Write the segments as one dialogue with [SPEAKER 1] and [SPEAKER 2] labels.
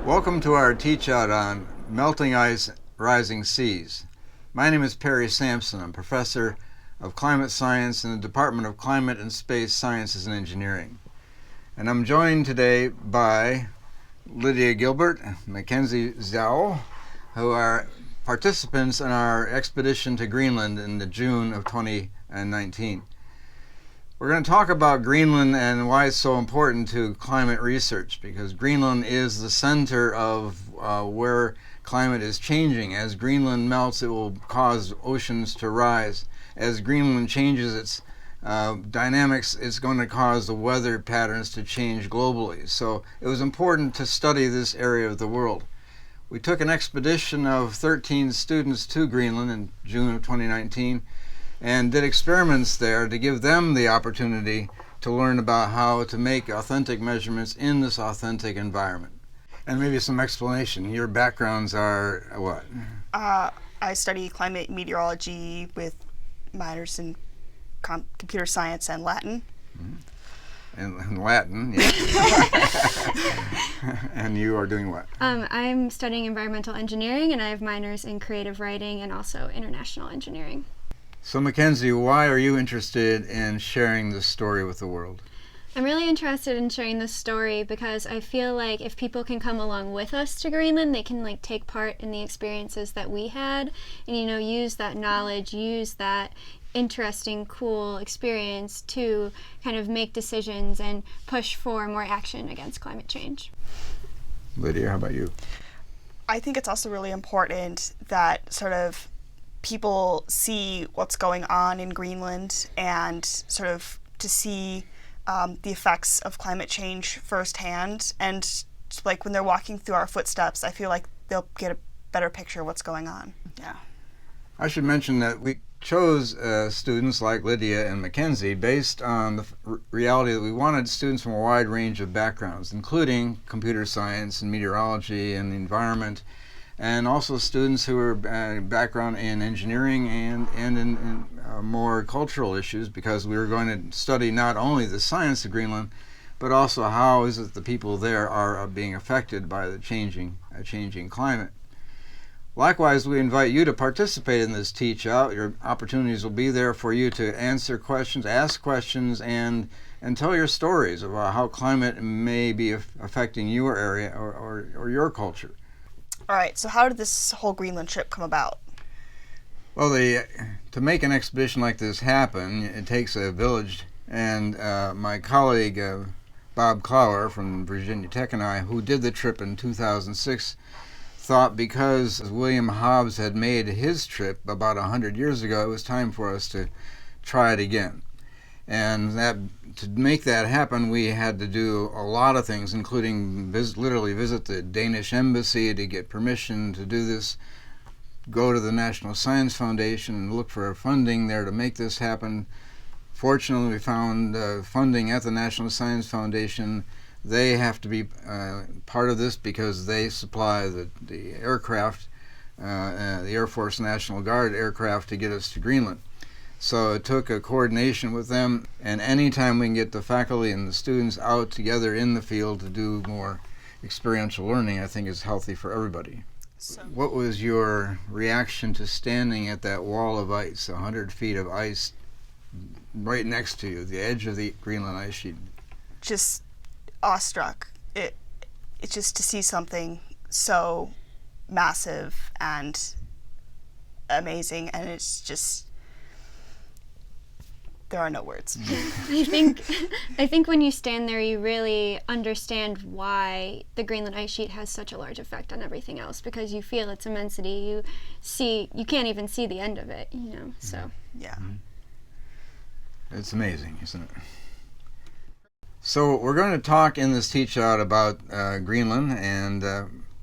[SPEAKER 1] Welcome to our teach-out on melting ice, rising seas. My name is Perry Sampson. I'm professor of climate science in the Department of Climate and Space Sciences and Engineering. And I'm joined today by Lydia Gilbert, Mckenzie Zhao, who are participants in our expedition to Greenland in the June of 2019. We're going to talk about Greenland and why it's so important to climate research, because Greenland is the center of where climate is changing. As Greenland melts, it will cause oceans to rise. As Greenland changes its dynamics, it's going to cause the weather patterns to change globally. So it was important to study this area of the world. We took an expedition of 13 students to Greenland in June of 2019 and did experiments there to give them the opportunity to learn about how to make authentic measurements in this authentic environment. And maybe some explanation. Your backgrounds are what?
[SPEAKER 2] I study climate meteorology with minors in computer science and Latin.
[SPEAKER 1] Mm-hmm. And Latin, yeah. And you are doing what?
[SPEAKER 3] I'm studying environmental engineering, and I have minors in creative writing and also international engineering.
[SPEAKER 1] So Mckenzie, why are you interested in sharing this story with the world?
[SPEAKER 3] I'm really interested in sharing this story because I feel like if people can come along with us to Greenland, they can take part in the experiences that we had and, use that knowledge, use that interesting, cool experience to kind of make decisions and push for more action against climate change.
[SPEAKER 1] Lydia, how about you?
[SPEAKER 2] I think it's also really important that sort of people see what's going on in Greenland and sort of to see the effects of climate change firsthand. And when they're walking through our footsteps, I feel like they'll get a better picture of what's going on. Yeah.
[SPEAKER 1] I should mention that we chose students like Lydia and Mckenzie based on the reality that we wanted students from a wide range of backgrounds, including computer science and meteorology and the environment, and also students who are background in engineering and in more cultural issues, because we were going to study not only the science of Greenland, but also how is it the people there are being affected by the changing climate. Likewise, we invite you to participate in this teach-out. Your opportunities will be there for you to answer questions, ask questions, and tell your stories about how climate may be affecting your area or your culture.
[SPEAKER 2] All right, so how did this whole Greenland trip come about?
[SPEAKER 1] Well, to make an expedition like this happen, it takes a village, and my colleague Bob Clower from Virginia Tech and I, who did the trip in 2006, thought because William Hobbs had made his trip about 100 years ago, it was time for us to try it again. And to make that happen, we had to do a lot of things, including literally visit the Danish embassy to get permission to do this, go to the National Science Foundation and look for funding there to make this happen. Fortunately, we found funding at the National Science Foundation. They have to be part of this because they supply the aircraft, the Air Force National Guard aircraft, to get us to Greenland. So it took a coordination with them, and anytime we can get the faculty and the students out together in the field to do more experiential learning, I think is healthy for everybody. So, what was your reaction to standing at that wall of ice, 100 feet of ice right next to you, the edge of the Greenland ice sheet?
[SPEAKER 2] Just awestruck. It's just to see something so massive and amazing, and it's just, there are no words.
[SPEAKER 3] I think when you stand there, you really understand why the Greenland ice sheet has such a large effect on everything else, because you feel its immensity. You can't even see the end of it, so.
[SPEAKER 2] Yeah.
[SPEAKER 1] It's amazing, isn't it? So we're going to talk in this teach-out about Greenland, and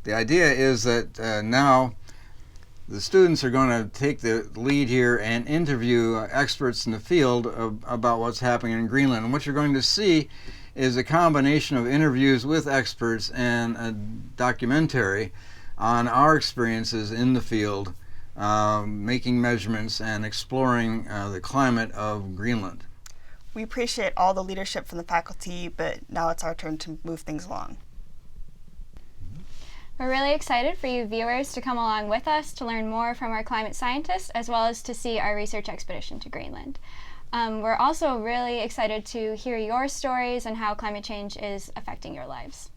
[SPEAKER 1] the idea is that now the students are going to take the lead here and interview experts in the field about what's happening in Greenland. And what you're going to see is a combination of interviews with experts and a documentary on our experiences in the field, making measurements and exploring the climate of Greenland.
[SPEAKER 2] We appreciate all the leadership from the faculty, but now it's our turn to move things along.
[SPEAKER 3] We're really excited for you viewers to come along with us to learn more from our climate scientists, as well as to see our research expedition to Greenland. We're also really excited to hear your stories and how climate change is affecting your lives.